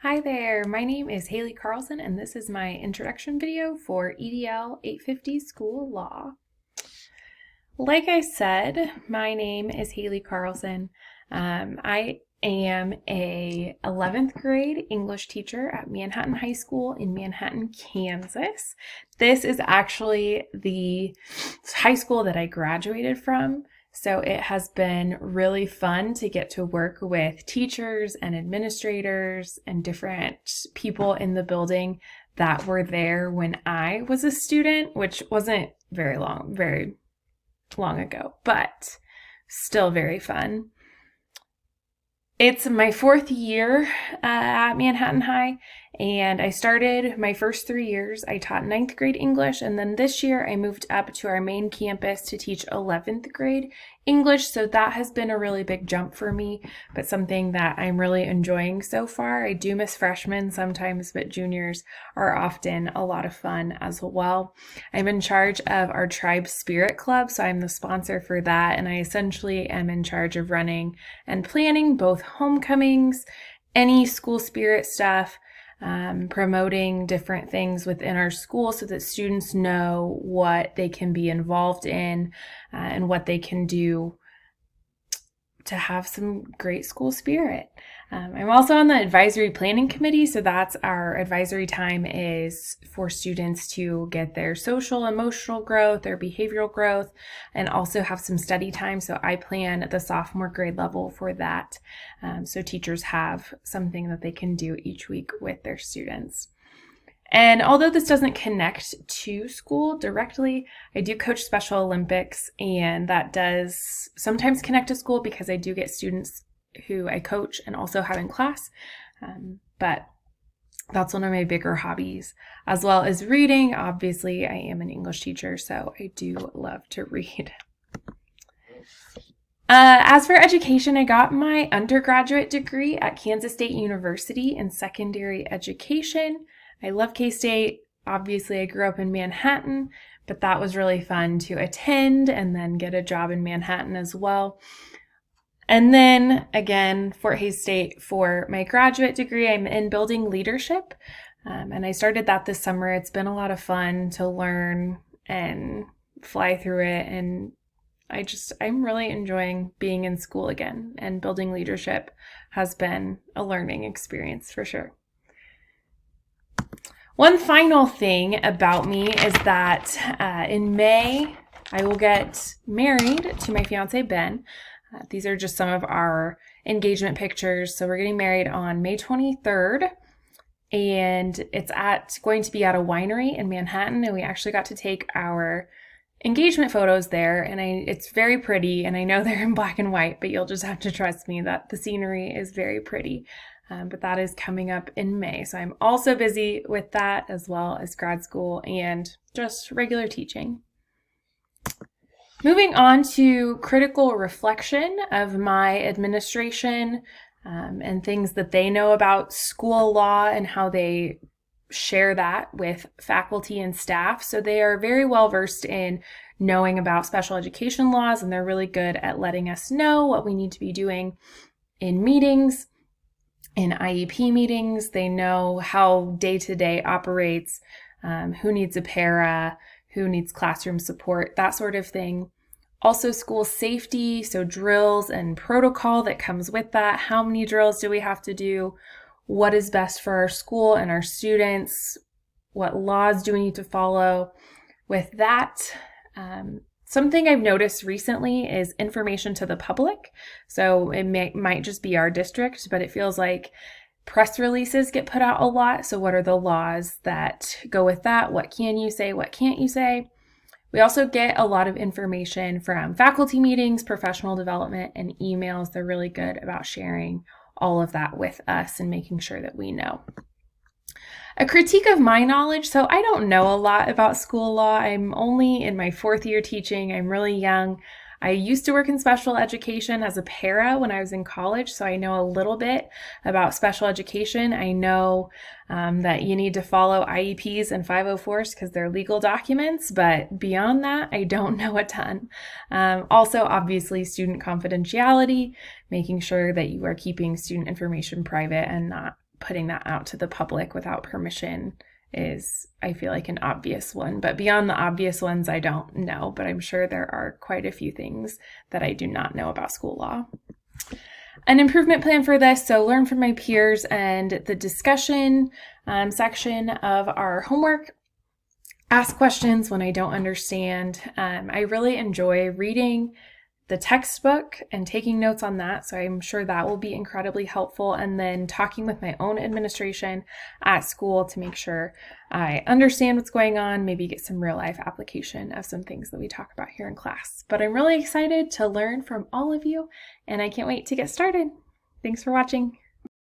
Hi there, my name is Haley Carlson and this is my introduction video for EDL 850 School Law. Like I said, my name is Haley Carlson. I am a 11th grade English teacher at Manhattan High School in Manhattan, Kansas. This is actually the high school that I graduated from. So it has been really fun to get to work with teachers and administrators and different people in the building that were there when I was a student, which wasn't very long ago, but still very fun. It's my fourth year at Manhattan High, and I started my first 3 years. I taught ninth grade English, and then this year I moved up to our main campus to teach 11th grade English. So that has been a really big jump for me, but something that I'm really enjoying so far. I do miss freshmen sometimes, but juniors are often a lot of fun as well. I'm in charge of our Tribe Spirit Club, so I'm the sponsor for that, and I essentially am in charge of running and planning both homecomings, any school spirit stuff, promoting different things within our school so that students know what they can be involved in and what they can do to have some great school spirit. I'm also on the advisory planning committee, so that's our advisory time is for students to get their social, emotional growth, their behavioral growth, and also have some study time. So I plan at the sophomore grade level for that. So teachers have something that they can do each week with their students. And although this doesn't connect to school directly, I do coach Special Olympics, and that does sometimes connect to school because I do get students who I coach and also have in class. But that's one of my bigger hobbies, as well as reading. Obviously, I am an English teacher, so I do love to read. As for education, I got my undergraduate degree at Kansas State University in secondary education. I love K-State. Obviously, I grew up in Manhattan, but that was really fun to attend and then get a job in Manhattan as well. And then again, Fort Hays State for my graduate degree, I'm in building leadership. And I started that this summer. It's been a lot of fun to learn and fly through it. And I'm really enjoying being in school again, and building leadership has been a learning experience for sure. One final thing about me is that in May, I will get married to my fiance, Ben. These are just some of our engagement pictures. So we're getting married on May 23rd, and it's going to be at a winery in Manhattan, and we actually got to take our engagement photos there, and it's very pretty, and I know they're in black and white, but you'll just have to trust me that the scenery is very pretty. But that is coming up in May. So I'm also busy with that, as well as grad school and just regular teaching. Moving on to critical reflection of my administration and things that they know about school law and how they share that with faculty and staff. So they are very well versed in knowing about special education laws, and they're really good at letting us know what we need to be doing in meetings. In IEP meetings, they know how day-to-day operates, who needs a para, who needs classroom support, that sort of thing. Also school safety, so drills and protocol that comes with that. How many drills do we have to do? What is best for our school and our students? What laws do we need to follow? With that, something I've noticed recently is information to the public. So it might just be our district, but it feels like press releases get put out a lot. So what are the laws that go with that? What can you say? What can't you say? We also get a lot of information from faculty meetings, professional development, and emails. They're really good about sharing all of that with us and making sure that we know. A critique of my knowledge. So I don't know a lot about school law. I'm only in my fourth year teaching. I'm really young. I used to work in special education as a para when I was in college, so I know a little bit about special education. I know that you need to follow IEPs and 504s because they're legal documents, but beyond that, I don't know a ton. Also, obviously, student confidentiality, making sure that you are keeping student information private and not putting that out to the public without permission is, I feel like, an obvious one. But beyond the obvious ones, I don't know, but I'm sure there are quite a few things that I do not know about school law. An improvement plan for this, so learn from my peers, and the discussion section of our homework. Ask questions when I don't understand. I really enjoy reading the textbook and taking notes on that, so I'm sure that will be incredibly helpful, and then talking with my own administration at school to make sure I understand what's going on, maybe get some real life application of some things that we talk about here in class. But I'm really excited to learn from all of you, and I can't wait to get started. Thanks for watching.